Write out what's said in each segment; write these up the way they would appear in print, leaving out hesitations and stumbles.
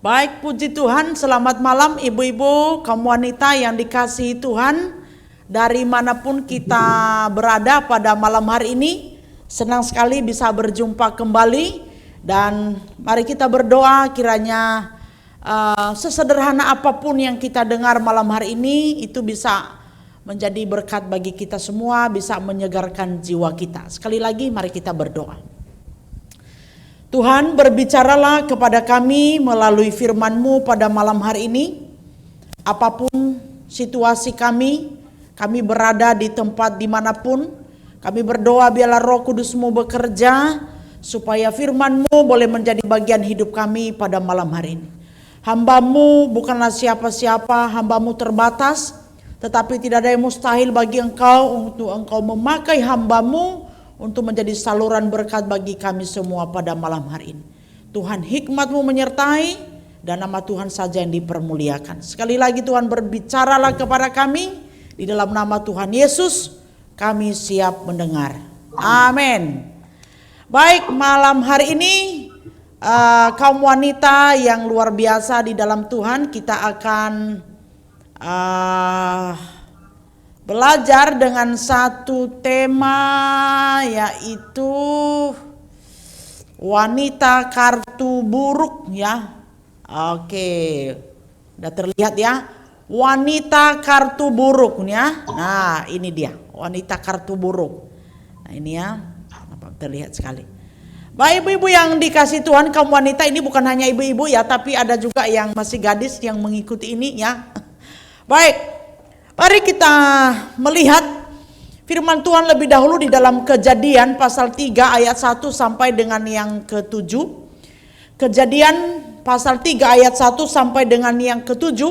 Baik, puji Tuhan, selamat malam ibu-ibu, kaum wanita yang dikasihi Tuhan. Dari manapun kita berada pada malam hari ini, senang sekali bisa berjumpa kembali. Dan mari kita berdoa kiranya sesederhana apapun yang kita dengar malam hari ini, itu bisa menjadi berkat bagi kita semua, bisa menyegarkan jiwa kita. Sekali lagi mari kita berdoa. Tuhan, berbicaralah kepada kami melalui firman-Mu pada malam hari ini. Apapun situasi kami berada di tempat dimanapun, kami berdoa biarlah Roh Kudus-Mu bekerja, supaya firman-Mu boleh menjadi bagian hidup kami pada malam hari ini. Hamba-Mu bukanlah siapa-siapa, hamba-Mu terbatas, tetapi tidak ada yang mustahil bagi Engkau untuk Engkau memakai hamba-Mu untuk menjadi saluran berkat bagi kami semua pada malam hari ini. Tuhan, hikmat-Mu menyertai dan nama Tuhan saja yang dipermuliakan. Sekali lagi Tuhan, berbicaralah kepada kami, di dalam nama Tuhan Yesus kami siap mendengar. Amin. Baik, malam hari ini kaum wanita yang luar biasa di dalam Tuhan, kita akan belajar dengan satu tema, yaitu wanita kartu buruk ya. Oke, udah terlihat ya, wanita kartu buruk ya. Nah ini dia, wanita kartu buruk. Nah ini ya, terlihat sekali. Baik ibu-ibu yang dikasih Tuhan, kaum wanita ini bukan hanya ibu-ibu ya, tapi ada juga yang masih gadis yang mengikuti ini ya. Baik, mari kita melihat firman Tuhan lebih dahulu di dalam Kejadian pasal 3 ayat 1 sampai dengan yang ke-7. Kejadian pasal 3 ayat 1 sampai dengan yang ke-7.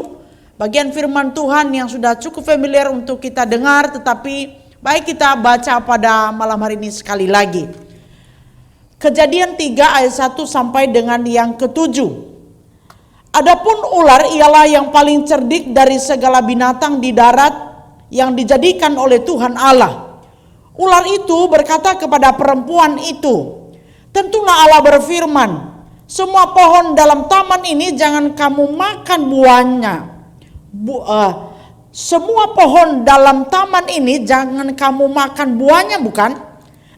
Bagian firman Tuhan yang sudah cukup familiar untuk kita dengar, tetapi baik kita baca pada malam hari ini sekali lagi. Kejadian 3 ayat 1 sampai dengan yang ke-7. Adapun ular ialah yang paling cerdik dari segala binatang di darat yang dijadikan oleh Tuhan Allah. Ular itu berkata kepada perempuan itu, tentulah Allah berfirman, semua pohon dalam taman ini jangan kamu makan buahnya. Semua pohon dalam taman ini jangan kamu makan buahnya, bukan?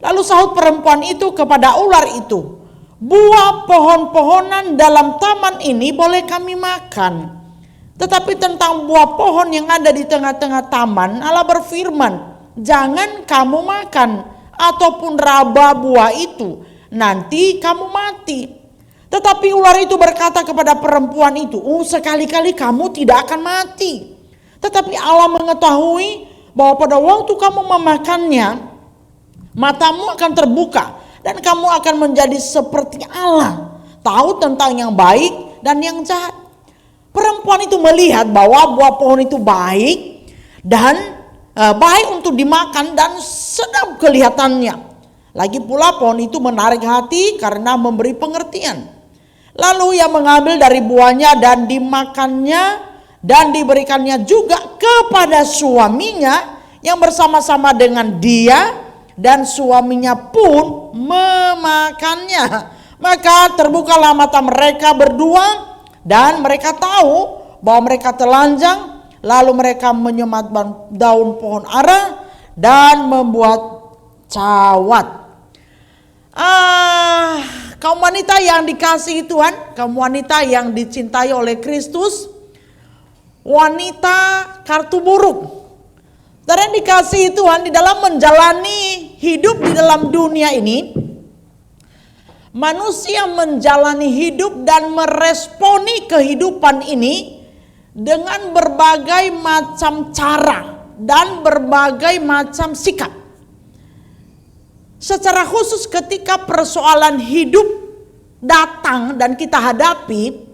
Lalu sahut perempuan itu kepada ular itu, buah pohon-pohonan dalam taman ini boleh kami makan. Tetapi tentang buah pohon yang ada di tengah-tengah taman, Allah berfirman, jangan kamu makan ataupun raba buah itu, nanti kamu mati. Tetapi ular itu berkata kepada perempuan itu, sekali-kali kamu tidak akan mati. Tetapi Allah mengetahui bahwa pada waktu kamu memakannya, matamu akan terbuka dan kamu akan menjadi seperti Allah, tahu tentang yang baik dan yang jahat. Perempuan itu melihat bahwa buah pohon itu baik dan baik untuk dimakan dan sedap kelihatannya. Lagi pula pohon itu menarik hati karena memberi pengertian. Lalu ia mengambil dari buahnya dan dimakannya dan diberikannya juga kepada suaminya yang bersama-sama dengan dia, dan suaminya pun memakannya. Maka terbukalah mata mereka berdua dan mereka tahu bahwa mereka telanjang. Lalu mereka menyemat daun pohon ara dan membuat cawat. Kaum wanita yang dikasihi Tuhan, kaum wanita yang dicintai oleh Kristus, wanita kartu buruk. Dan yang dikasihi Tuhan, di dalam menjalani hidup di dalam dunia ini, manusia menjalani hidup dan meresponi kehidupan ini dengan berbagai macam cara dan berbagai macam sikap. Secara khusus ketika persoalan hidup datang dan kita hadapi,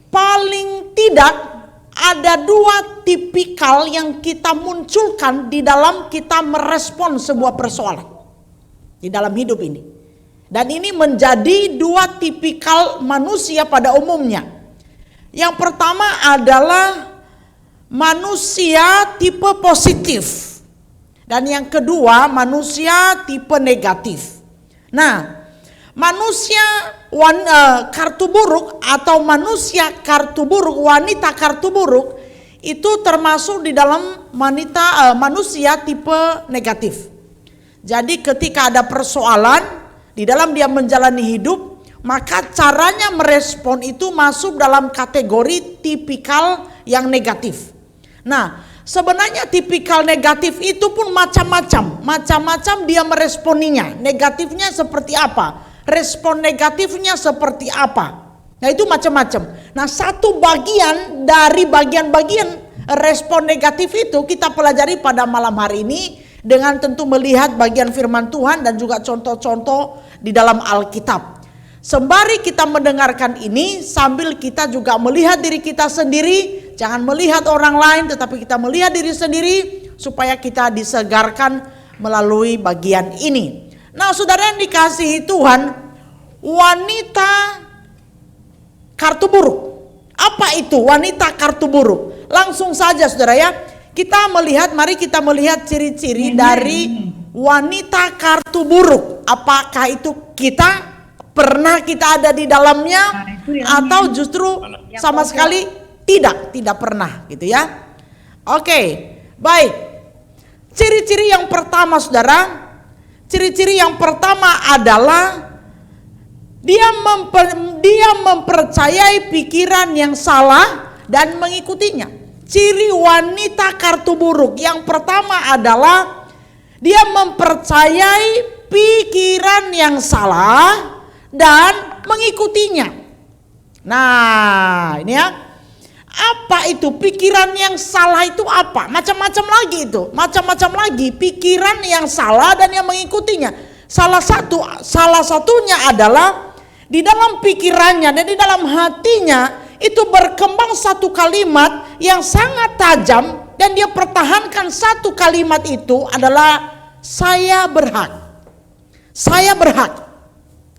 paling tidak ada dua tipikal yang kita munculkan di dalam kita merespon sebuah persoalan di dalam hidup ini. Dan ini menjadi dua tipikal manusia pada umumnya. Yang pertama adalah manusia tipe positif. Dan yang kedua manusia tipe negatif. Nah, manusia kartu buruk atau manusia kartu buruk, wanita kartu buruk itu termasuk di dalam manusia tipe negatif. Jadi ketika ada persoalan di dalam dia menjalani hidup, maka caranya merespon itu masuk dalam kategori tipikal yang negatif. Nah, sebenarnya tipikal negatif itu pun macam-macam dia meresponinya. Negatifnya seperti apa? Respon negatifnya seperti apa? Nah, itu macam-macam. Nah, satu bagian dari bagian-bagian respon negatif itu kita pelajari pada malam hari ini dengan tentu melihat bagian firman Tuhan dan juga contoh-contoh di dalam Alkitab. Sembari kita mendengarkan ini, sambil kita juga melihat diri kita sendiri, jangan melihat orang lain tetapi kita melihat diri sendiri supaya kita disegarkan melalui bagian ini. Nah, saudara yang dikasihi Tuhan, wanita kartu buruk. Apa itu wanita kartu buruk? Langsung saja saudara ya, mari kita melihat ciri-ciri dari wanita kartu buruk. Apakah itu pernah kita ada di dalamnya atau justru sama sekali tidak pernah gitu ya. Oke, baik. Ciri-ciri yang pertama saudara, ciri-ciri yang pertama adalah dia mempercayai pikiran yang salah dan mengikutinya. Ciri wanita kartu buruk yang pertama adalah dia mempercayai pikiran yang salah dan mengikutinya. Nah, ini ya. Apa itu pikiran yang salah itu apa? Macam-macam lagi itu. Macam-macam lagi pikiran yang salah dan yang mengikutinya. Salah satunya adalah di dalam pikirannya dan di dalam hatinya itu berkembang satu kalimat yang sangat tajam dan dia pertahankan satu kalimat itu adalah saya berhak. Saya berhak.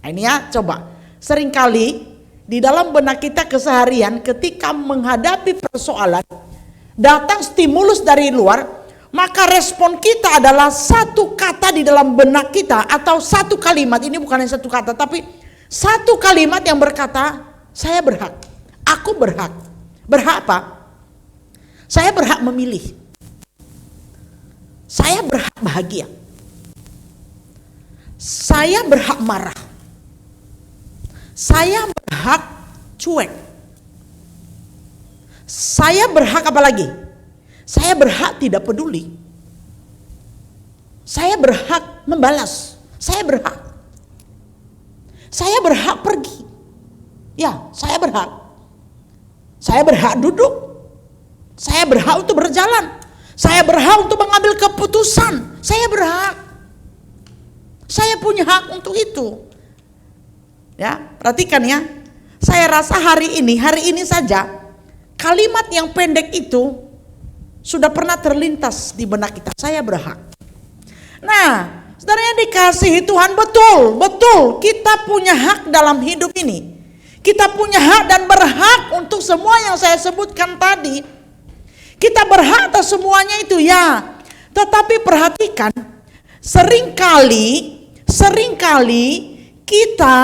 Nah, ini ya, coba. Seringkali di dalam benak kita keseharian ketika menghadapi persoalan, datang stimulus dari luar, maka respon kita adalah satu kata di dalam benak kita atau satu kalimat. Ini bukan hanya satu kata tapi satu kalimat yang berkata, saya berhak, aku berhak. Berhak apa? Saya berhak memilih. Saya berhak bahagia. Saya berhak marah. Saya berhak cuek. Saya berhak apa lagi? Saya berhak tidak peduli. Saya berhak membalas. Saya berhak. Saya berhak pergi. Ya, saya berhak. Saya berhak duduk. Saya berhak untuk berjalan. Saya berhak untuk mengambil keputusan. Saya berhak. Saya punya hak untuk itu. Ya, perhatikan ya. Saya rasa hari ini saja kalimat yang pendek itu sudah pernah terlintas di benak kita. Saya berhak. Nah, saudara yang dikasihi Tuhan, betul kita punya hak dalam hidup ini. Kita punya hak dan berhak untuk semua yang saya sebutkan tadi. Kita berhak atas semuanya itu ya. Tetapi perhatikan, seringkali kita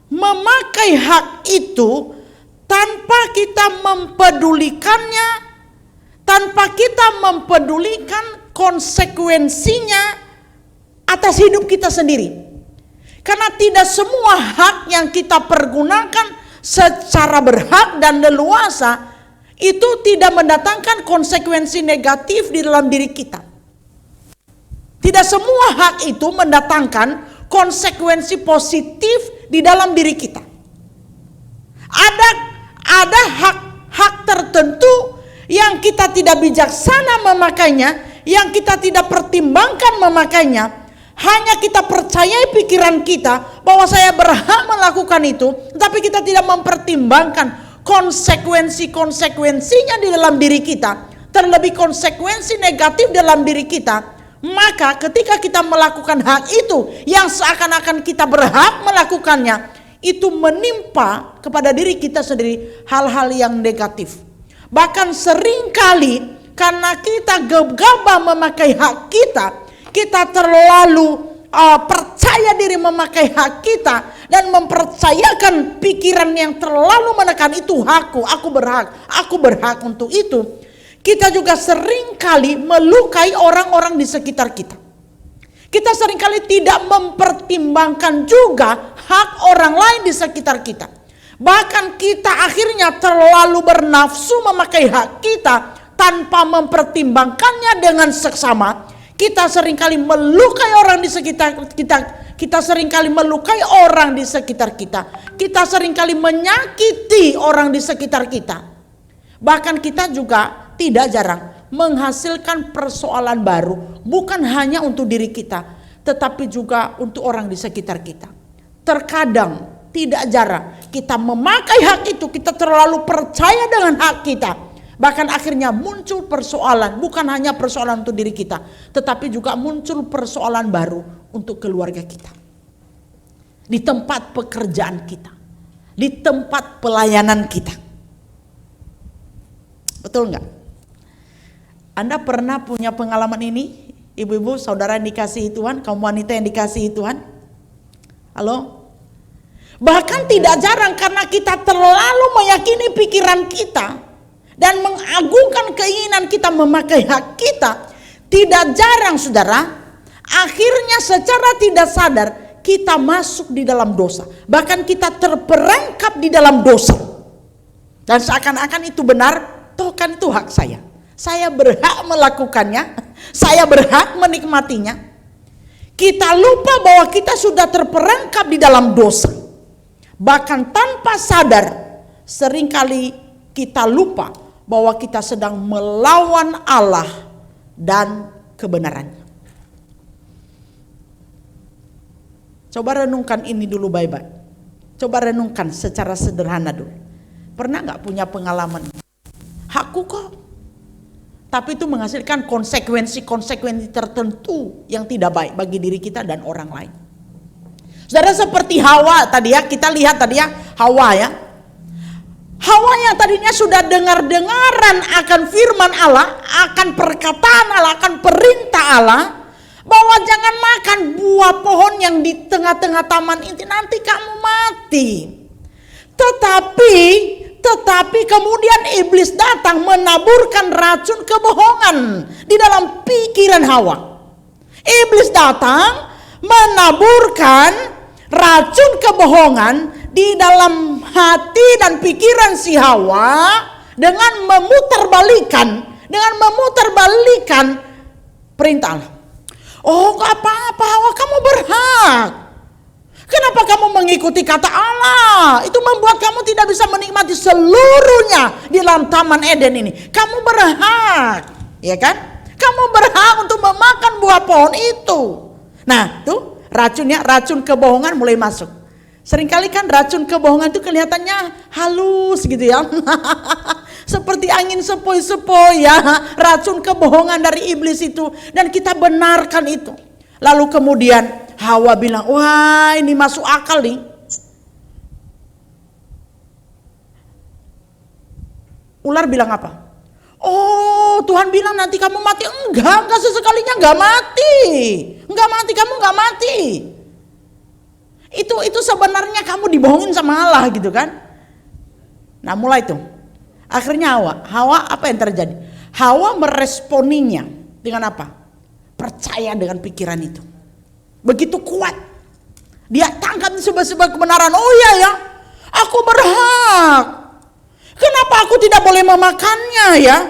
memakai hak itu tanpa kita mempedulikannya, tanpa kita mempedulikan konsekuensinya atas hidup kita sendiri. Karena tidak semua hak yang kita pergunakan secara berhak dan leluasa itu tidak mendatangkan konsekuensi negatif di dalam diri kita. Tidak semua hak itu mendatangkan konsekuensi positif di dalam diri kita. Ada hak tertentu yang kita tidak bijaksana memakainya, yang kita tidak pertimbangkan memakainya. Hanya kita percayai pikiran kita bahwa saya berhak melakukan itu, tapi kita tidak mempertimbangkan konsekuensinya di dalam diri kita, terlebih konsekuensi negatif dalam diri kita. Maka ketika kita melakukan hak itu yang seakan-akan kita berhak melakukannya, itu menimpa kepada diri kita sendiri hal-hal yang negatif. Bahkan seringkali karena kita gegabah memakai hak kita, kita terlalu percaya diri memakai hak kita dan mempercayakan pikiran yang terlalu menekan itu hakku, aku berhak untuk itu, kita juga seringkali melukai orang-orang di sekitar kita. Kita seringkali tidak mempertimbangkan juga hak orang lain di sekitar kita. Bahkan kita akhirnya terlalu bernafsu memakai hak kita tanpa mempertimbangkannya dengan seksama. Kita seringkali melukai orang di sekitar kita. Kita seringkali melukai orang di sekitar kita. Kita seringkali menyakiti orang di sekitar kita. Bahkan kita juga tidak jarang menghasilkan persoalan baru, bukan hanya untuk diri kita, tetapi juga untuk orang di sekitar kita. Terkadang, tidak jarang, kita memakai hak itu, kita terlalu percaya dengan hak kita. Bahkan akhirnya muncul persoalan, bukan hanya persoalan untuk diri kita, tetapi juga muncul persoalan baru untuk keluarga kita. Di tempat pekerjaan kita, di tempat pelayanan kita. Betul nggak? Anda pernah punya pengalaman ini? Ibu-ibu, saudara yang dikasihi Tuhan, kaum wanita yang dikasihi Tuhan? Halo? Bahkan tidak jarang karena kita terlalu meyakini pikiran kita dan mengagungkan keinginan kita memakai hak kita, tidak jarang saudara, akhirnya secara tidak sadar kita masuk di dalam dosa. Bahkan kita terperangkap di dalam dosa. Dan seakan-akan itu benar, toh kan itu hak saya. Saya berhak melakukannya, saya berhak menikmatinya. Kita lupa bahwa kita sudah terperangkap di dalam dosa. Bahkan tanpa sadar, seringkali kita lupa bahwa kita sedang melawan Allah dan kebenarannya. Coba renungkan ini dulu baik-baik. Coba renungkan secara sederhana dulu. Pernah gak punya pengalaman? Hakku kok. Tapi itu menghasilkan konsekuensi tertentu yang tidak baik bagi diri kita dan orang lain. Saudara, seperti Hawa tadi ya, kita lihat tadi ya, Hawa ya. Hawa yang tadinya sudah dengar-dengaran akan firman Allah, akan perkataan Allah, akan perintah Allah, bahwa jangan makan buah pohon yang di tengah-tengah taman ini, nanti kamu mati. Tetapi kemudian iblis datang menaburkan racun kebohongan di dalam pikiran Hawa. Iblis datang menaburkan racun kebohongan di dalam hati dan pikiran si Hawa dengan memutarbalikkan perintah Allah. Oh, gak apa-apa Hawa, kamu berhak. Kenapa kamu mengikuti kata Allah? Itu membuat kamu tidak bisa menikmati seluruhnya di dalam Taman Eden ini. Kamu berhak, ya kan? Kamu berhak untuk memakan buah pohon itu. Nah, tuh racun kebohongan mulai masuk. Seringkali kan racun kebohongan itu kelihatannya halus gitu ya. Seperti angin sepoi-sepoi ya, racun kebohongan dari iblis itu, dan kita benarkan itu. Lalu kemudian Hawa bilang, wah ini masuk akal nih. Ular bilang apa? Oh, Tuhan bilang nanti kamu mati. Enggak sesekalinya enggak mati. Enggak mati, kamu enggak mati. Itu sebenarnya kamu dibohongin sama Allah gitu kan. Nah, mulai tuh. Akhirnya Hawa apa yang terjadi? Hawa meresponinya dengan apa? Percaya dengan pikiran itu. Begitu kuat. Dia tangkap sebuah kebenaran. Oh iya ya, aku berhak. Kenapa aku tidak boleh memakannya ya?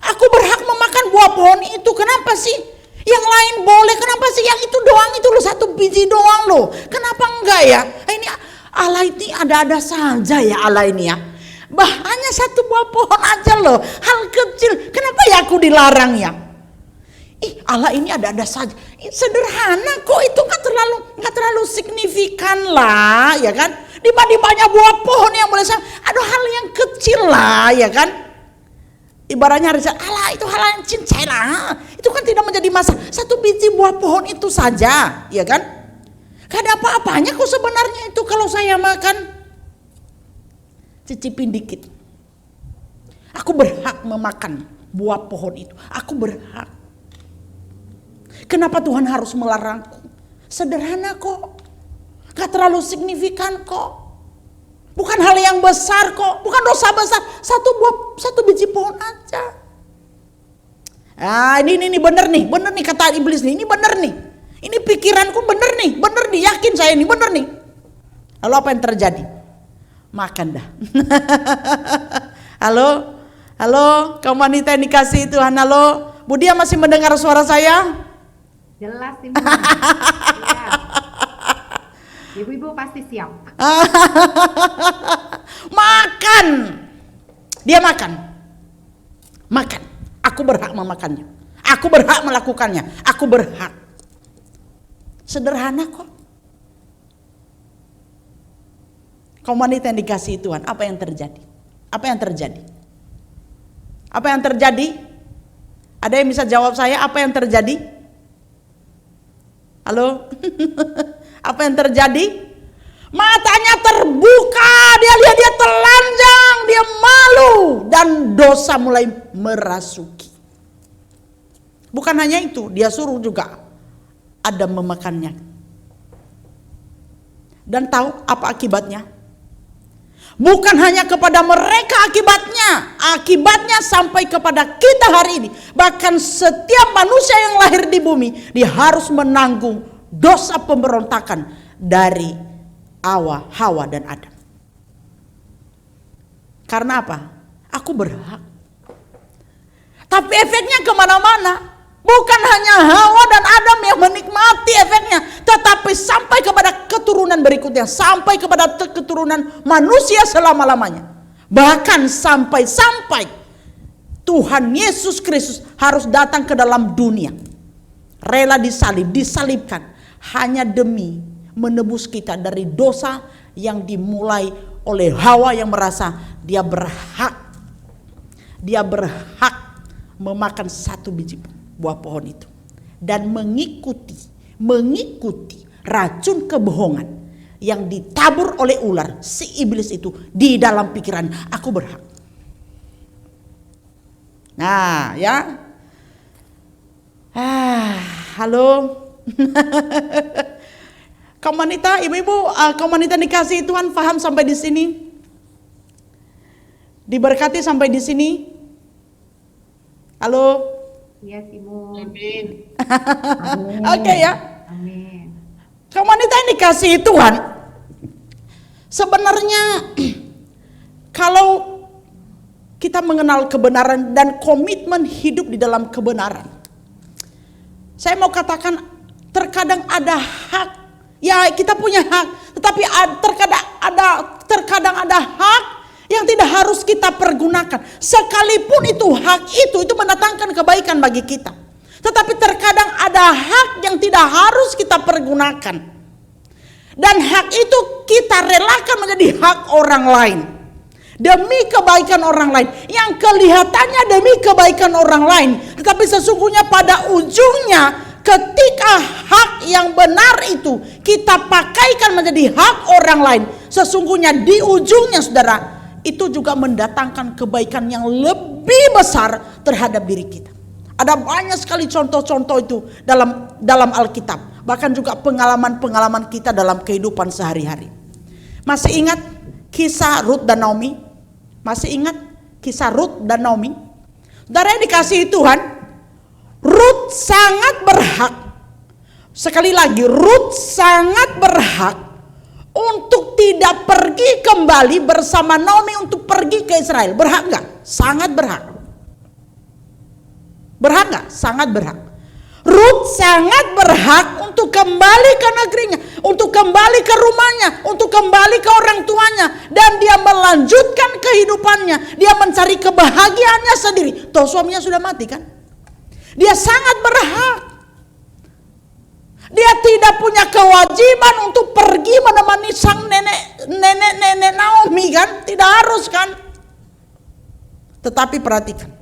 Aku berhak memakan buah pohon itu. Kenapa sih? Yang lain boleh, kenapa sih yang itu doang, itu loh, 1 biji doang loh. Kenapa enggak ya? Ini Allah ini ada-ada saja ya Allah ini ya. Hanya 1 buah pohon aja loh, hal kecil. Kenapa ya aku dilarang ya? Allah ini ada-ada saja. Sederhana kok, itu nggak terlalu signifikan lah, ya kan? Dibanding banyak buah pohon yang boleh ada hal yang kecil lah, ya kan? Ibaratnya Allah itu hal yang cincai lah. Itu kan tidak menjadi masalah. 1 biji buah pohon itu saja, ya kan? Gak ada apa-apanya kok sebenarnya itu kalau saya makan. Cicipin dikit. Aku berhak memakan buah pohon itu. Aku berhak. Kenapa Tuhan harus melarangku? Sederhana kok. Gak terlalu signifikan kok. Bukan hal yang besar kok. Bukan dosa besar. Satu biji pohon aja. Ini bener nih kata iblis nih. Ini bener nih. Ini pikiranku bener nih. Yakin saya ini bener nih. Lalu apa yang terjadi? Makan dah. Halo, kaum wanita yang dikasihi Tuhan. Halo, Bu Dia masih mendengar suara saya? Jelas Ibu. Ya. Ibu pasti siap. Makan. Dia makan. Aku berhak memakannya. Aku berhak melakukannya. Aku berhak. Sederhana kok. Kaum wanita yang dikasihi Tuhan, apa yang terjadi? Apa yang terjadi? Ada yang bisa jawab saya apa yang terjadi? Halo? Apa yang terjadi? Matanya terbuka, dia lihat dia telanjang, dia malu, dan dosa mulai merasuki. Bukan hanya itu, dia suruh juga Adam memakannya. Dan tahu apa akibatnya? Bukan hanya kepada mereka akibatnya sampai kepada kita hari ini. Bahkan setiap manusia yang lahir di bumi, dia harus menanggung dosa pemberontakan dari Hawa dan Adam. Karena apa? Aku berhak. Tapi efeknya kemana-mana. Bukan hanya Hawa dan Adam yang menikmati efeknya, tetapi sampai kepada keturunan berikutnya, sampai kepada keturunan manusia selama-lamanya. Bahkan sampai Tuhan Yesus Kristus harus datang ke dalam dunia, rela disalibkan hanya demi menebus kita dari dosa yang dimulai oleh Hawa yang merasa dia berhak memakan satu biji buah pohon itu dan mengikuti racun kebohongan yang ditabur oleh ular si iblis itu di dalam pikiran, aku berhak. Nah, ya. Halo. Kaum wanita, ibu-ibu, kaum wanita dikasihi Tuhan, paham sampai di sini? Diberkati sampai di sini? Halo? Yes, Ibu. Amin. Oke ya. Amin. Kaum wanita yang dikasihi Tuhan, sebenarnya kalau kita mengenal kebenaran dan komitmen hidup di dalam kebenaran, saya mau katakan terkadang ada hak. Ya, kita punya hak, tetapi terkadang ada hak yang tidak harus kita pergunakan. Sekalipun itu hak itu mendatangkan kebaikan bagi kita. Tetapi terkadang ada hak yang tidak harus kita pergunakan. Dan hak itu kita relakan menjadi hak orang lain. Demi kebaikan orang lain. Yang kelihatannya demi kebaikan orang lain. Tetapi sesungguhnya pada ujungnya, ketika hak yang benar itu kita pakaikan menjadi hak orang lain, sesungguhnya di ujungnya saudara, itu juga mendatangkan kebaikan yang lebih besar terhadap diri kita. Ada banyak sekali contoh-contoh itu dalam Alkitab. Bahkan juga pengalaman-pengalaman kita dalam kehidupan sehari-hari. Masih ingat kisah Rut dan Naomi? Masih ingat kisah Rut dan Naomi? Saudara yang dikasihi Tuhan, Rut sangat berhak. Sekali lagi, Rut sangat berhak untuk tidak pergi kembali bersama Naomi untuk pergi ke Israel. Berhak gak? Sangat berhak. Berhak gak? Sangat berhak. Rut sangat berhak untuk kembali ke negerinya, untuk kembali ke rumahnya, untuk kembali ke orang tuanya, dan dia melanjutkan kehidupannya. Dia mencari kebahagiaannya sendiri. Toh suaminya sudah mati kan? Dia sangat berhak. Dia tidak punya kewajiban untuk pergi menemani sang nenek Naomi kan? Tidak harus kan? Tetapi perhatikan,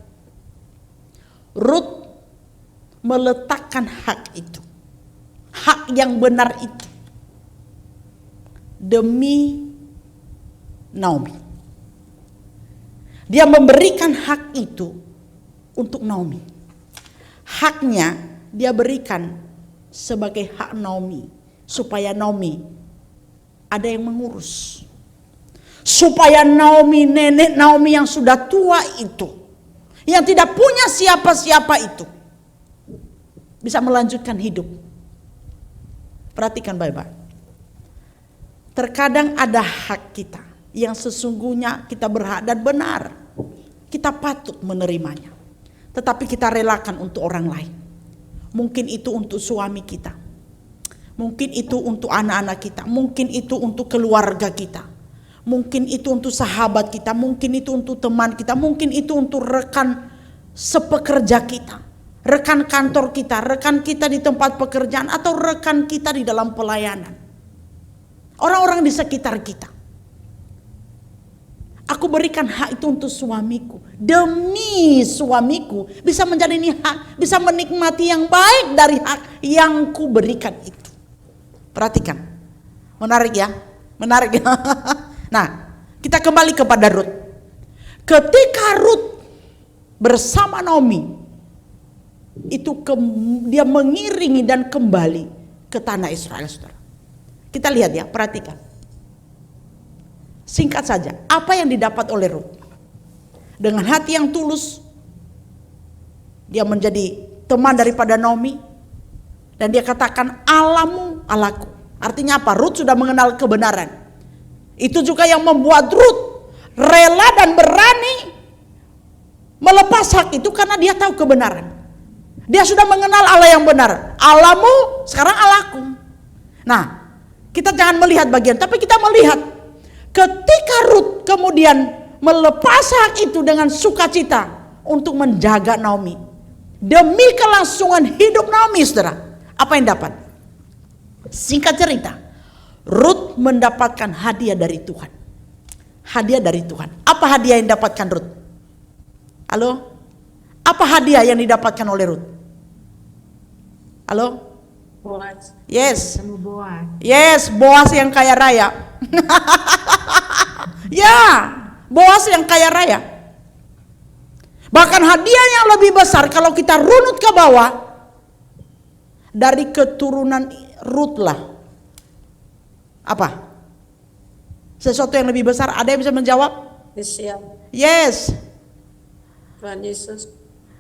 Rut meletakkan hak itu, hak yang benar itu, demi Naomi. Dia memberikan hak itu untuk Naomi. Haknya dia berikan sebagai hak Naomi supaya Naomi ada yang mengurus. Supaya Naomi, nenek Naomi yang sudah tua itu, yang tidak punya siapa-siapa itu, bisa melanjutkan hidup. Perhatikan baik-baik. Terkadang ada hak kita yang sesungguhnya kita berhak dan benar. Kita patut menerimanya. Tetapi kita relakan untuk orang lain. Mungkin itu untuk suami kita. Mungkin itu untuk anak-anak kita. Mungkin itu untuk keluarga kita. Mungkin itu untuk sahabat kita. Mungkin itu untuk teman kita. Mungkin itu untuk rekan sepekerja kita. Rekan kantor kita. Rekan kita di tempat pekerjaan. Atau rekan kita di dalam pelayanan. Orang-orang di sekitar kita. Aku berikan hak itu untuk suamiku. Demi suamiku bisa menjadi hak, bisa menikmati yang baik dari hak yang ku berikan itu. Perhatikan. Menarik ya. Menarik ya. Nah, kita kembali kepada Rut. Ketika Rut bersama Naomi itu dia mengiringi dan kembali ke tanah Israel, saudara. Kita lihat ya, perhatikan. Singkat saja, apa yang didapat oleh Rut? Dengan hati yang tulus, dia menjadi teman daripada Naomi. Dan dia katakan, Allahmu, Allahku. Artinya apa? Rut sudah mengenal kebenaran. Itu juga yang membuat Rut rela dan berani melepas hak itu karena dia tahu kebenaran. Dia sudah mengenal Allah yang benar. Allahmu, sekarang Allahku. Nah, kita jangan melihat bagian, tapi kita melihat ketika Rut kemudian melepas hak itu dengan sukacita untuk menjaga Naomi. Demi kelangsungan hidup Naomi, saudara. Apa yang dapat? Singkat cerita, Rut mendapatkan hadiah dari Tuhan. Hadiah dari Tuhan. Apa hadiah yang didapatkan Rut? Halo? Apa hadiah yang didapatkan oleh Rut? Halo? Boaz. Yes. Ketemu Boaz. Yes, Boaz yang kaya raya. Ya, Boaz yang kaya raya. Bahkan hadiah yang lebih besar kalau kita runut ke bawah, dari keturunan Rut lah. Apa? Sesuatu yang lebih besar, ada yang bisa menjawab? Mesias, Yes. Tuhan Yesus.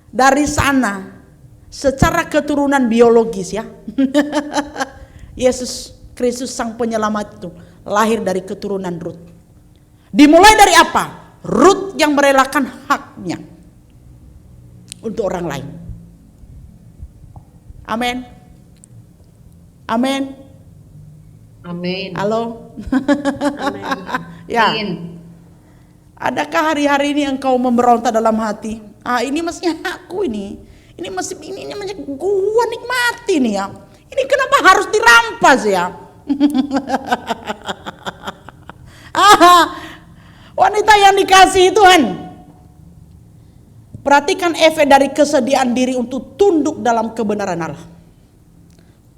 Dari sana, secara keturunan biologis ya. Yesus Kristus sang penyelamat itu lahir dari keturunan Rut. Dimulai dari apa? Rut yang merelakan haknya untuk orang lain. Amin. Amin. Amin. Halo. Amin. Ya. Amin. Adakah hari-hari ini engkau memberontak dalam hati? Ah, ini mestinya aku ini. Ini mesti gua nikmati nih ya. Ini kenapa harus dirampas ya? Wanita yang dikasihi Tuhan. Perhatikan efek dari kesediaan diri untuk tunduk dalam kebenaran Allah.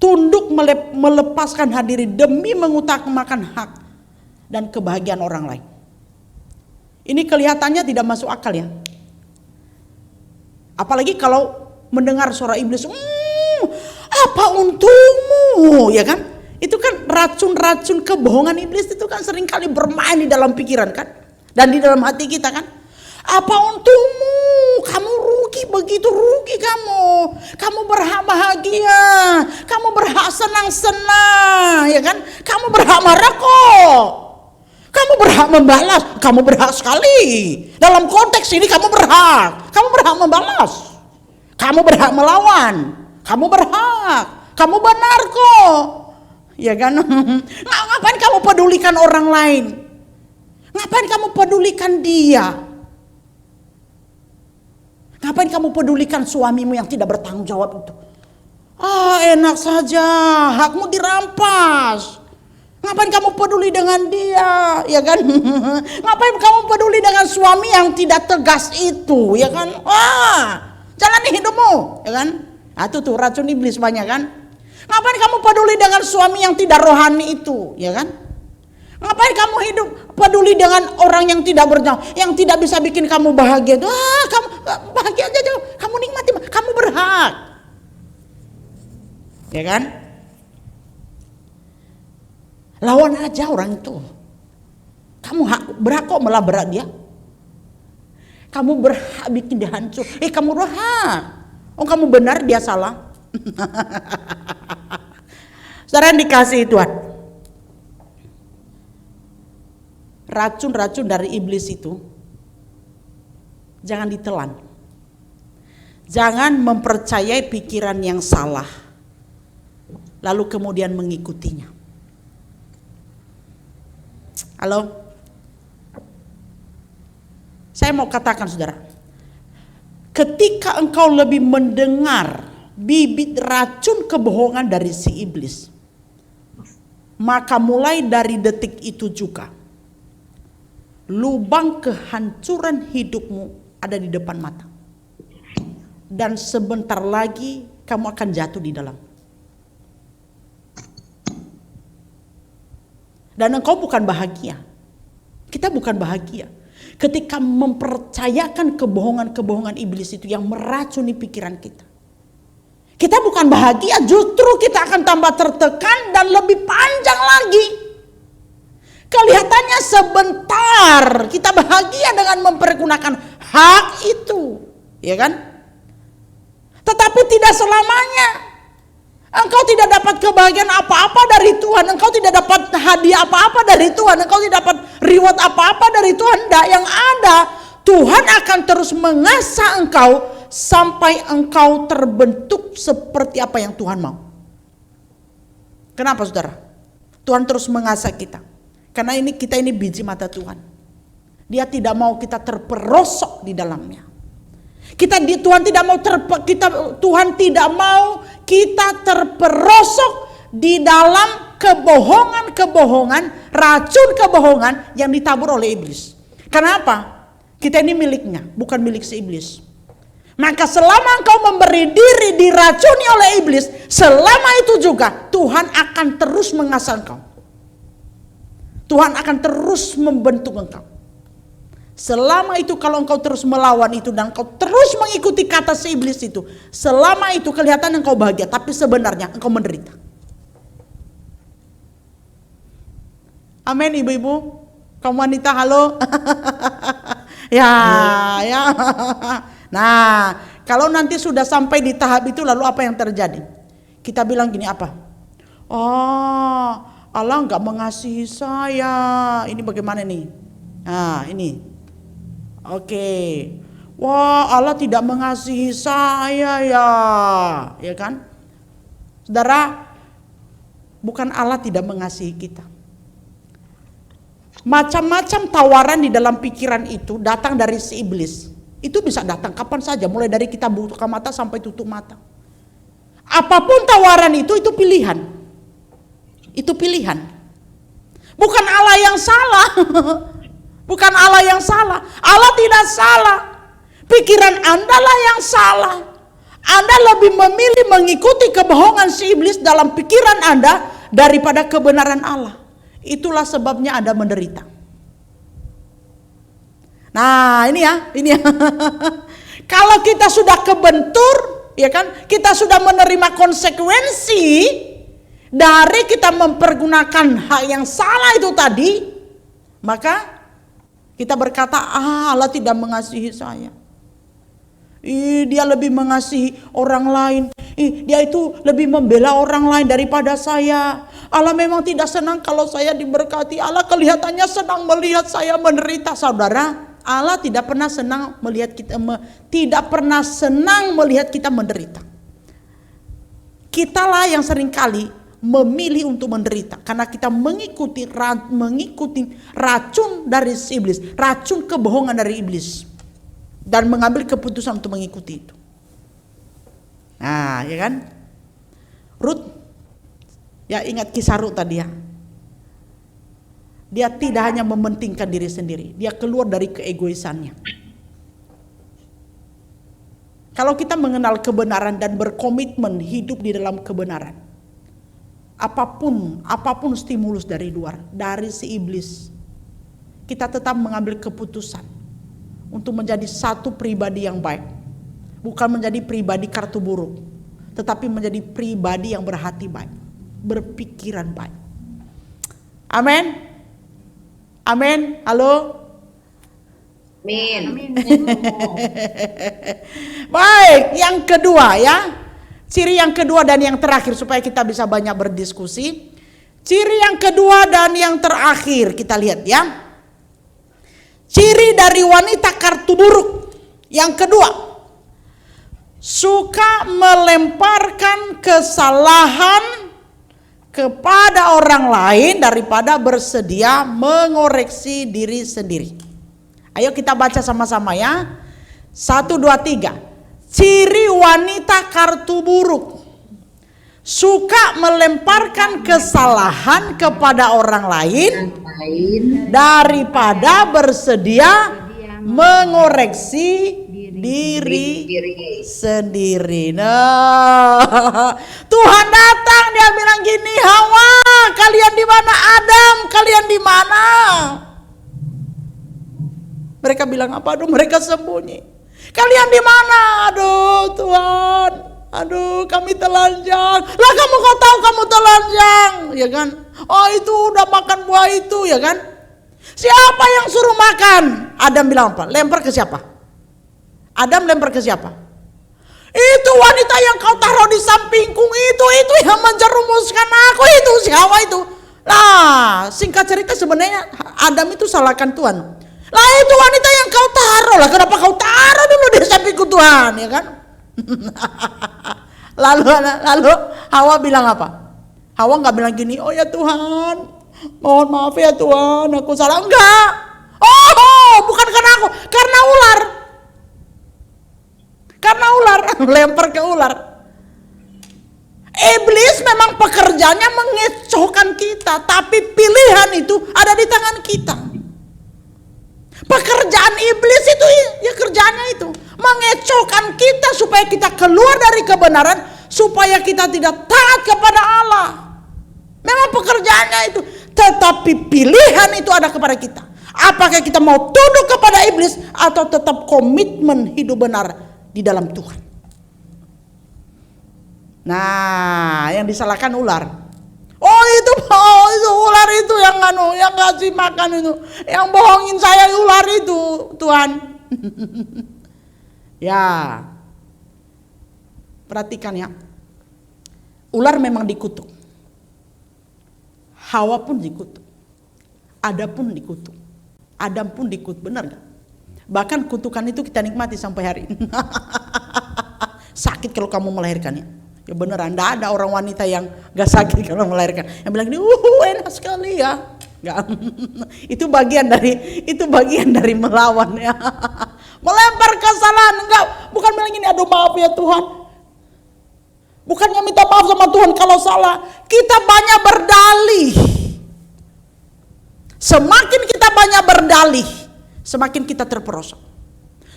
Tunduk melepaskan diri demi mengutamakan hak dan kebahagiaan orang lain. Ini kelihatannya tidak masuk akal ya. Apalagi kalau mendengar suara iblis, apa untungmu, ya kan? Itu kan racun-racun kebohongan iblis itu kan seringkali bermain di dalam pikiran kan, dan di dalam hati kita kan. Apa untungmu? Kamu rugi, begitu rugi kamu. Kamu berhak bahagia, kamu berhak senang-senang, ya kan? Kamu berhak marah kok. Kamu berhak membalas, kamu berhak sekali. Dalam konteks ini kamu berhak membalas. Kamu berhak melawan, kamu berhak, kamu benar kok. Ya kan? Ngapain kamu pedulikan orang lain? Ngapain kamu pedulikan dia? Ngapain kamu pedulikan suamimu yang tidak bertanggung jawab itu? Enak saja, hakmu dirampas. Ngapain kamu peduli dengan dia, ya kan? Ngapain kamu peduli dengan suami yang tidak tegas itu, ya kan? Jalani hidupmu, ya kan? Itu tuh racun iblis banyak kan? Ngapain kamu peduli dengan suami yang tidak rohani itu, ya kan? Ngapain kamu hidup peduli dengan orang yang tidak berjauh, yang tidak bisa bikin kamu bahagia? Kamu bahagia aja, kamu nikmati, kamu berhak, ya kan? Lawan aja orang itu. Kamu berhak kok melabrak dia. Kamu berhak bikin dia hancur. Kamu berhak. Oh kamu benar, dia salah. Saudara yang dikasihi Tuhan. Racun-racun dari iblis itu jangan ditelan. Jangan mempercayai pikiran yang salah lalu kemudian mengikutinya. Halo? Saya mau katakan saudara, ketika engkau lebih mendengar bibit racun kebohongan dari si iblis, maka mulai dari detik itu juga lubang kehancuran hidupmu ada di depan mata. Dan sebentar lagi kamu akan jatuh di dalam. Dan engkau bukan bahagia. Kita bukan bahagia ketika mempercayakan kebohongan-kebohongan iblis itu yang meracuni pikiran kita. Kita bukan bahagia, justru kita akan tambah tertekan dan lebih panjang lagi. Kelihatannya sebentar kita bahagia dengan mempergunakan hak itu, ya kan? Tetapi tidak selamanya. Engkau tidak dapat kebahagiaan apa-apa dari Tuhan. Engkau tidak dapat hadiah apa-apa dari Tuhan. Engkau tidak dapat reward apa-apa dari Tuhan. Tidak, yang ada Tuhan akan terus mengasah engkau sampai engkau terbentuk seperti apa yang Tuhan mau. Kenapa saudara? Tuhan terus mengasah kita. Karena kita ini biji mata Tuhan. Dia tidak mau kita terperosok di dalamnya. Tuhan tidak mau kita terperosok di dalam kebohongan-kebohongan, racun kebohongan yang ditabur oleh iblis. Kenapa? Kita ini miliknya, bukan milik si iblis. Maka selama engkau memberi diri diracuni oleh iblis, selama itu juga Tuhan akan terus mengasah engkau. Tuhan akan terus membentuk engkau. Selama itu kalau engkau terus melawan itu dan engkau terus mengikuti kata si iblis itu, selama itu kelihatan engkau bahagia, tapi sebenarnya engkau menderita. Amin ibu-ibu, kaum wanita halo. ya. Nah, kalau nanti sudah sampai di tahap itu lalu apa yang terjadi? Kita bilang gini apa? Oh, Allah nggak mengasihi saya. Ini bagaimana nih? Nah, ini. Oke. Wah, Allah tidak mengasihi saya ya kan? Saudara, bukan Allah tidak mengasihi kita. Macam-macam tawaran di dalam pikiran itu datang dari si iblis. Itu bisa datang kapan saja, mulai dari kita buka mata sampai tutup mata. Apapun tawaran itu pilihan. Itu pilihan. Bukan Allah yang salah. Bukan Allah yang salah. Allah tidak salah. Pikiran Anda lah yang salah. Anda lebih memilih mengikuti kebohongan si iblis dalam pikiran Anda daripada kebenaran Allah. Itulah sebabnya Anda menderita. Nah, ini ya. Kalau kita sudah kebentur, ya kan? Kita sudah menerima konsekuensi dari kita mempergunakan hak yang salah itu tadi, maka kita berkata, Allah tidak mengasihi saya. Dia lebih mengasihi orang lain. Dia itu lebih membela orang lain daripada saya. Allah memang tidak senang kalau saya diberkati. Allah kelihatannya senang melihat saya menderita. Saudara, Allah tidak pernah senang melihat kita menderita. Kitalah yang seringkali memilih untuk menderita karena kita mengikuti racun dari iblis, racun kebohongan dari iblis, dan mengambil keputusan untuk mengikuti itu. Nah, ya kan? Rut, ya ingat kisah Rut tadi ya. Dia tidak hanya mementingkan diri sendiri, dia keluar dari keegoisannya. Kalau kita mengenal kebenaran dan berkomitmen hidup di dalam kebenaran, apapun stimulus dari luar, dari si iblis, kita tetap mengambil keputusan untuk menjadi satu pribadi yang baik. Bukan menjadi pribadi kartu buruk, tetapi menjadi pribadi yang berhati baik, berpikiran baik. Amin. Amin. Halo. Amin. Baik, yang kedua ya. Ciri yang kedua dan yang terakhir supaya kita bisa banyak berdiskusi. Ciri yang kedua dan yang terakhir kita lihat ya. Ciri dari wanita kartu buruk. Yang kedua, suka melemparkan kesalahan kepada orang lain daripada bersedia mengoreksi diri sendiri. Ayo kita baca sama-sama ya. 1, 2, 3. Ciri wanita kartu buruk. Suka melemparkan kesalahan kepada orang lain daripada bersedia mengoreksi diri sendiri. Nah, Tuhan datang, dia bilang gini, Hawa, kalian di mana? Adam, kalian di mana? Mereka bilang apa? Aduh, mereka sembunyi. Kalian di mana? Aduh, Tuhan. Aduh, kami telanjang. Lah, kamu kok tahu kamu telanjang, ya kan? Oh, itu udah makan buah itu, ya kan? Siapa yang suruh makan? Adam bilang apa? Lempar ke siapa? Adam lempar ke siapa? Itu wanita yang kau taruh di sampingku itu yang menjerumuskan aku, itu si Hawa itu. Nah, singkat cerita sebenarnya Adam itu salahkan Tuhan. Lah, itu wanita yang kau taruh lah, kenapa kau taruh dulu di sampingku Tuhan, ya kan? lalu Hawa bilang apa? Hawa nggak bilang gini, oh ya Tuhan, mohon maaf ya Tuhan, aku salah. Enggak. Oh, bukan karena aku, karena ular. Karena ular, lempar ke ular. Iblis memang pekerjaannya mengecohkan kita, tapi pilihan itu ada di tangan kita. Pekerjaan iblis itu ya kerjanya itu mengecohkan kita supaya kita keluar dari kebenaran, supaya kita tidak taat kepada Allah. Memang pekerjaannya itu, tetapi pilihan itu ada kepada kita. Apakah kita mau tunduk kepada iblis atau tetap komitmen hidup benar di dalam Tuhan. Nah, yang disalahkan ular. Oh itu ular itu yang kasih makan itu, yang bohongin saya ular itu, Tuhan. Ya, perhatikan ya, ular memang dikutuk, Hawa pun dikutuk, Adam pun dikutuk, benar gak? Bahkan kutukan itu kita nikmati sampai hari ini. Sakit kalau kamu melahirkannya. Ya beneran, tidak ada orang wanita yang gak sakit kalau melahirkan. Yang bilang ini, enak sekali ya. Gak. Itu bagian dari melawan ya. Melempar kesalahan, enggak, bukan bilang ini, aduh maaf ya Tuhan. Bukannya minta maaf sama Tuhan kalau salah. Kita banyak berdalih. Semakin kita banyak berdalih, semakin kita terperosok.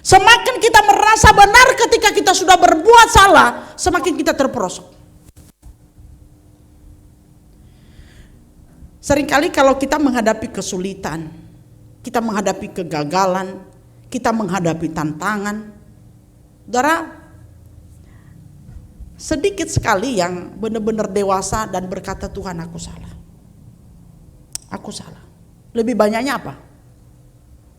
Semakin kita merasa benar ketika kita sudah berbuat salah, semakin kita terperosok. Seringkali kalau kita menghadapi kesulitan, kita menghadapi kegagalan, kita menghadapi tantangan, saudara, sedikit sekali yang benar-benar dewasa dan berkata, Tuhan aku salah. Aku salah. Lebih banyaknya apa?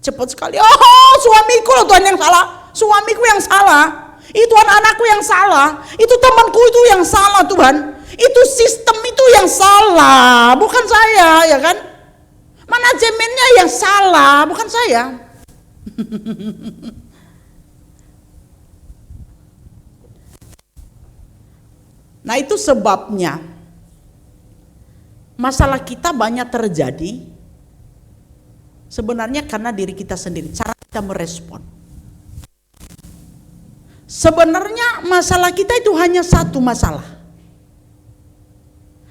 Cepat sekali, oh suamiku loh Tuhan yang salah, suamiku yang salah, itu anak-anakku yang salah, itu temanku itu yang salah Tuhan, itu sistem itu yang salah, bukan saya, ya kan? Manajemennya yang salah, bukan saya. Nah itu sebabnya masalah kita banyak terjadi sebenarnya karena diri kita sendiri, cara kita merespon. Sebenarnya masalah kita itu hanya satu masalah.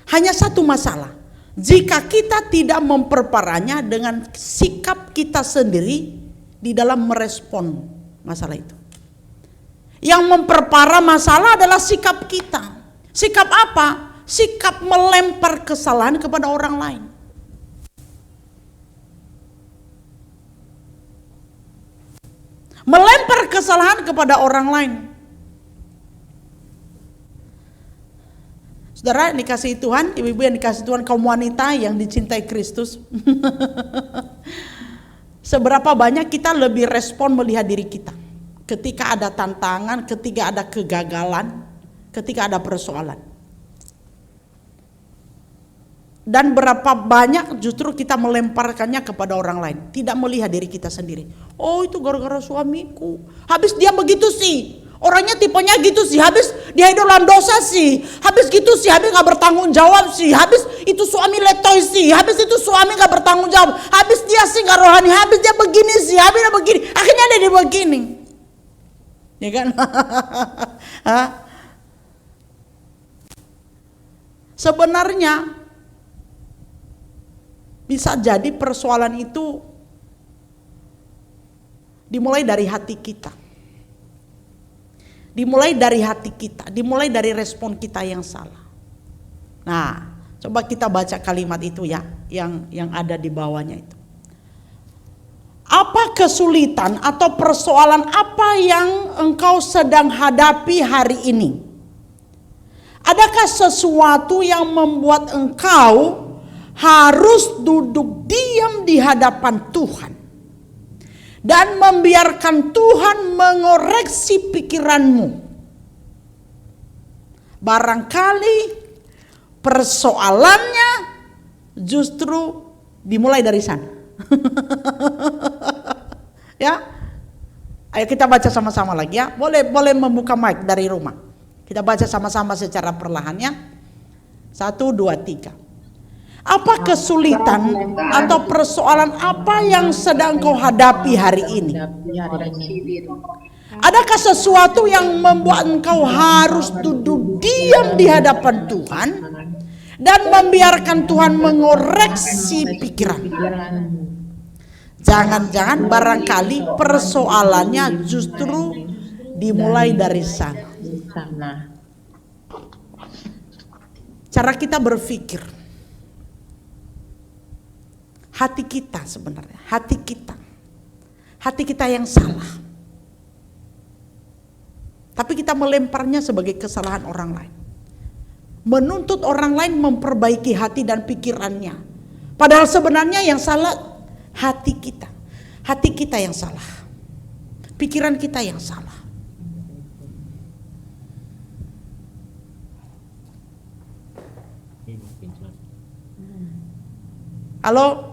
Hanya satu masalah. Jika kita tidak memperparahnya dengan sikap kita sendiri di dalam merespon masalah itu. Yang memperparah masalah adalah sikap kita. Sikap apa? Sikap melempar kesalahan kepada orang lain. Melempar kesalahan kepada orang lain. Saudara yang dikasihi Tuhan, ibu-ibu yang dikasihi Tuhan, kaum wanita yang dicintai Kristus. Seberapa banyak kita lebih respon melihat diri kita ketika ada tantangan, ketika ada kegagalan, ketika ada persoalan. Dan berapa banyak justru kita melemparkannya kepada orang lain, tidak melihat diri kita sendiri. Oh, itu gara-gara suamiku. Habis dia begitu sih. Orangnya tipenya gitu sih, habis dia idolan dosa sih, habis gitu sih, habis gak bertanggung jawab sih, habis itu suami letoy sih, habis itu suami gak bertanggung jawab, habis dia sih gak rohani, habis dia begini sih, habis dia begini, akhirnya dia begini. Ya kan? Sebenarnya bisa jadi persoalan itu dimulai dari hati kita. Dimulai dari hati kita, dimulai dari respon kita yang salah. Nah, coba kita baca kalimat itu ya, yang ada di bawahnya itu. Apa kesulitan atau persoalan apa yang engkau sedang hadapi hari ini? Adakah sesuatu yang membuat engkau harus duduk diam di hadapan Tuhan dan membiarkan Tuhan mengoreksi pikiranmu? Barangkali persoalannya justru dimulai dari sana. Ya, ayo kita baca sama-sama lagi ya. Boleh membuka mic dari rumah. Kita baca sama-sama secara perlahan ya. 1, 2, 3. Apa kesulitan atau persoalan apa yang sedang kau hadapi hari ini? Adakah sesuatu yang membuat engkau harus duduk diam di hadapan Tuhan dan membiarkan Tuhan mengoreksi pikiran? Jangan-jangan barangkali persoalannya justru dimulai dari sana. Cara kita berpikir, hati kita sebenarnya, hati kita yang salah. Tapi kita melemparnya sebagai kesalahan orang lain. Menuntut orang lain memperbaiki hati dan pikirannya. Padahal sebenarnya yang salah hati kita. Hati kita yang salah. Pikiran kita yang salah. Halo,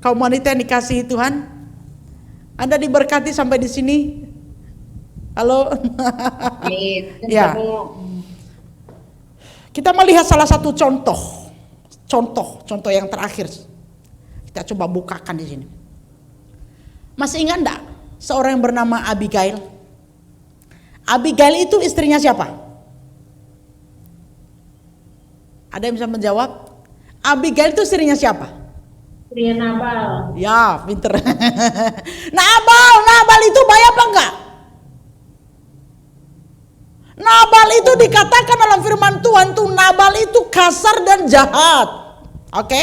kaum wanita yang dikasihi Tuhan, Anda diberkati sampai di sini? Halo. Ya. Kita melihat salah satu contoh yang terakhir. Kita coba bukakan di sini. Masih ingat enggak seorang yang bernama Abigail? Abigail itu istrinya siapa? Ada yang bisa menjawab? Abigail itu istrinya siapa? Istrinya Nabal. Ya, pinter. Nabal itu baik apa enggak? Nabal itu dikatakan dalam firman Tuhan tuh, Nabal itu kasar dan jahat. Oke?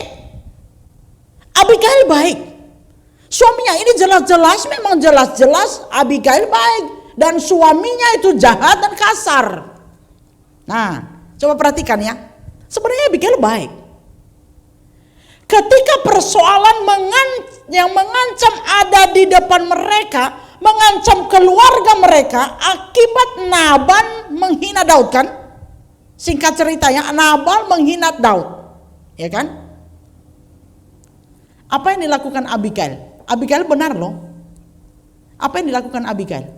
Abigail baik. Suaminya ini memang jelas-jelas Abigail baik, dan suaminya itu jahat dan kasar. Nah, coba perhatikan ya. Sebenarnya Abigail baik. Ketika persoalan yang mengancam ada di depan mereka, mengancam keluarga mereka akibat Nabal menghina Daud kan? Singkat ceritanya, Nabal menghina Daud, ya kan? Apa yang dilakukan Abigail? Abigail benar loh. Apa yang dilakukan Abigail?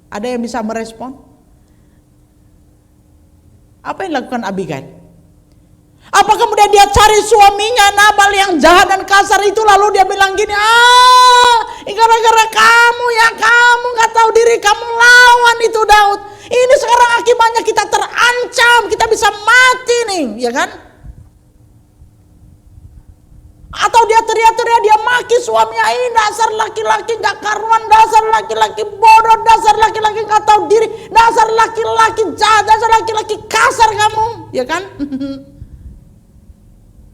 Ada yang bisa merespon? Apa yang dilakukan Abigail? Apa kemudian dia cari suaminya Nabal yang jahat dan kasar itu, lalu dia bilang gini, gara-gara kamu ya, kamu gak tahu diri, kamu lawan itu Daud. Ini sekarang akibatnya kita terancam, kita bisa mati nih, ya kan? Atau dia teriak-teriak, dia maki suaminya, ini dasar laki-laki gak karuan, dasar laki-laki bodoh, dasar laki-laki gak tahu diri, dasar laki-laki jahat, dasar laki-laki kasar kamu, ya kan?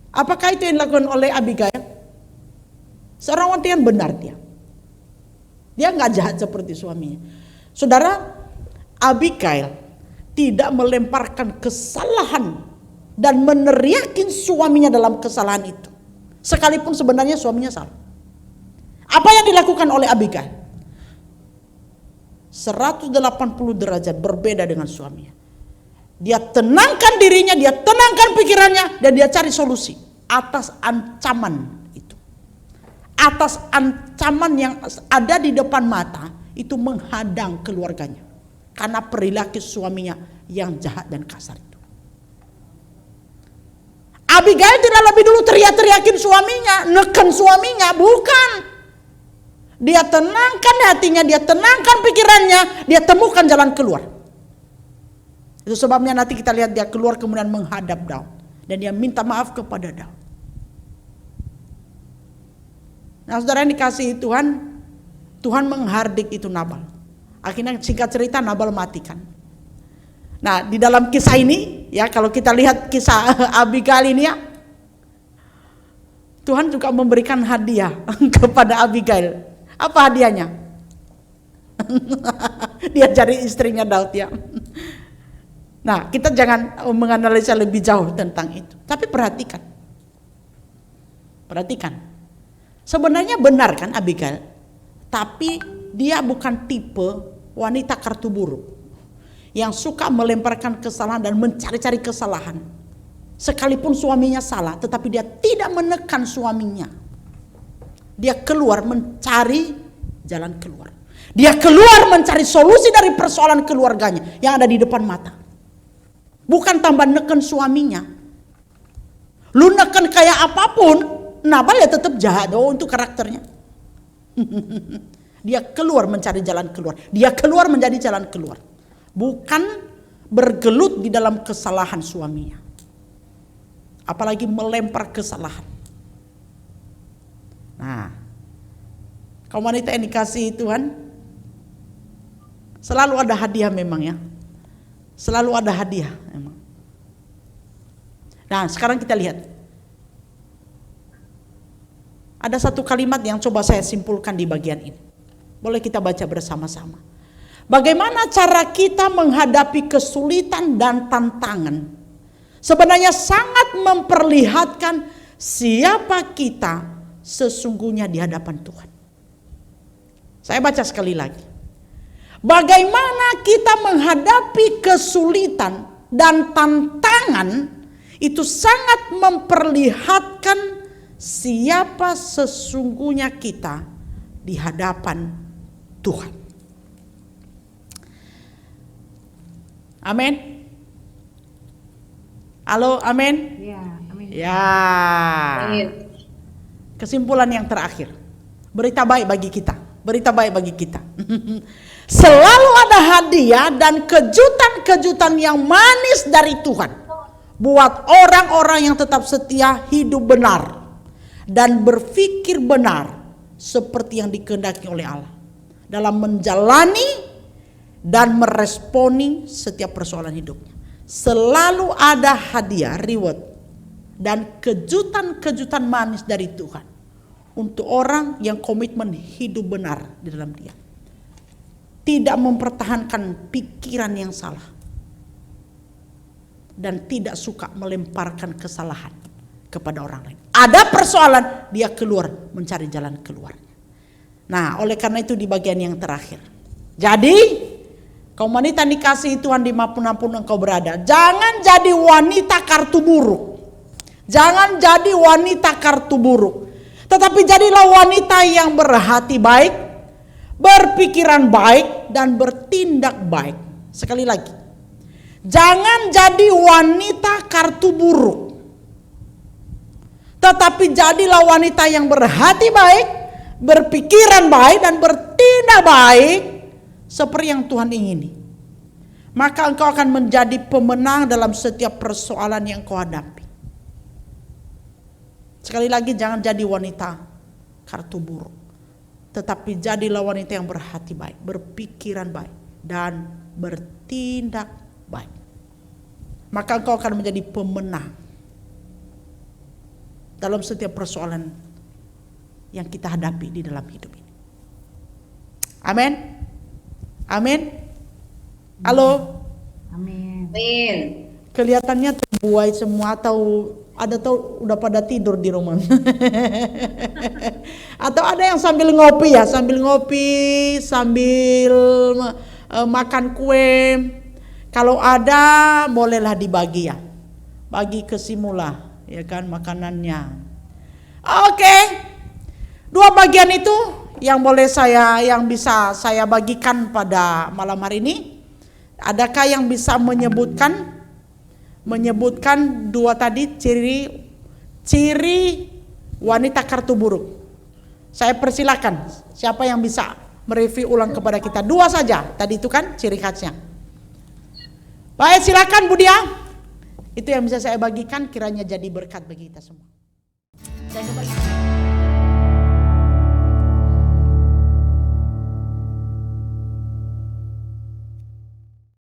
Apakah itu yang dilakukan oleh Abigail? Seorang wanita yang benar dia. Dia gak jahat seperti suaminya. Saudara, Abigail tidak melemparkan kesalahan dan meneriakin suaminya dalam kesalahan itu. Sekalipun sebenarnya suaminya salah. Apa yang dilakukan oleh Abigail? 180 derajat berbeda dengan suaminya. Dia tenangkan dirinya, dia tenangkan pikirannya, dan dia cari solusi atas ancaman itu. Atas ancaman yang ada di depan mata itu menghadang keluarganya. Karena perilaku suaminya yang jahat dan kasar itu. Abigail tidak lebih dulu teriak-teriakin suaminya, neken suaminya, bukan. Dia tenangkan hatinya, dia tenangkan pikirannya, dia temukan jalan keluar. Itu sebabnya nanti kita lihat dia keluar kemudian menghadap Daud. Dan dia minta maaf kepada Daud. Nah saudara yang dikasihi Tuhan, Tuhan menghardik itu Nabal. Akhirnya singkat cerita Nabal matikan. Nah di dalam kisah ini ya, kalau kita lihat kisah Abigail ini ya, Tuhan juga memberikan hadiah kepada Abigail. Apa hadiahnya? Dia cari istrinya Daud ya. Nah kita jangan menganalisa lebih jauh tentang itu. Tapi perhatikan. Sebenarnya benar kan Abigail. Tapi dia bukan tipe wanita kartu buruk. Yang suka melemparkan kesalahan dan mencari-cari kesalahan. Sekalipun suaminya salah, tetapi dia tidak menekan suaminya. Dia keluar mencari jalan keluar. Dia keluar mencari solusi dari persoalan keluarganya yang ada di depan mata. Bukan tambah neken suaminya. Lu neken kayak apapun, Nabal ya tetap jahat untuk karakternya. Dia keluar mencari jalan keluar. Dia keluar menjadi jalan keluar. Bukan bergelut di dalam kesalahan suaminya. Apalagi melempar kesalahan. Nah, kaum wanita yang dikasihi Tuhan, selalu ada hadiah memang ya. Selalu ada hadiah memang. Nah, sekarang kita lihat. Ada satu kalimat yang coba saya simpulkan di bagian ini. Boleh kita baca bersama-sama. Bagaimana cara kita menghadapi kesulitan dan tantangan? Sebenarnya sangat memperlihatkan siapa kita sesungguhnya di hadapan Tuhan. Saya baca sekali lagi. Bagaimana kita menghadapi kesulitan dan tantangan itu sangat memperlihatkan siapa sesungguhnya kita di hadapan Tuhan. Amin. Halo, amin. Ya, amin. Ya. Amin. Kesimpulan yang terakhir. Berita baik bagi kita. Berita baik bagi kita. Selalu ada hadiah dan kejutan-kejutan yang manis dari Tuhan. Buat orang-orang yang tetap setia hidup benar. Dan berpikir benar. Seperti yang dikehendaki oleh Allah. Dalam menjalani dan meresponi setiap persoalan hidupnya. Selalu ada hadiah, reward. Dan kejutan-kejutan manis dari Tuhan. Untuk orang yang komitmen hidup benar di dalam Dia. Tidak mempertahankan pikiran yang salah. Dan tidak suka melemparkan kesalahan kepada orang lain. Ada persoalan, dia keluar mencari jalan keluarnya. Nah, oleh karena itu di bagian yang terakhir. Jadi, kaum wanita dikasihi Tuhan dimanapun engkau berada. Jangan jadi wanita kartu buruk. Jangan jadi wanita kartu buruk. Tetapi jadilah wanita yang berhati baik, berpikiran baik, dan bertindak baik. Sekali lagi. Jangan jadi wanita kartu buruk. Tetapi jadilah wanita yang berhati baik, berpikiran baik, dan bertindak baik. Seperti yang Tuhan ingini. Maka engkau akan menjadi pemenang dalam setiap persoalan yang kau hadapi. Sekali lagi, jangan jadi wanita kartu buruk. Tetapi jadilah wanita yang berhati baik, berpikiran baik, dan bertindak baik. Maka engkau akan menjadi pemenang dalam setiap persoalan yang kita hadapi di dalam hidup ini. Amin. Amin. Halo. Amin. Amin. Kelihatannya terbuai semua atau ada tuh udah pada tidur di rumah. Atau ada yang sambil ngopi ya, sambil makan kue. Kalau ada bolehlah dibagi ya. Bagi ke Simula ya kan makanannya. Oke. Dua bagian itu yang bisa saya bagikan pada malam hari ini. Adakah yang bisa menyebutkan dua tadi ciri wanita kartu buruk? Saya persilakan, siapa yang bisa mereview ulang kepada kita? Dua saja, tadi itu kan ciri khasnya. Baik, silakan Bu Dia. Itu yang bisa saya bagikan, kiranya jadi berkat bagi kita semua. Saya kembali.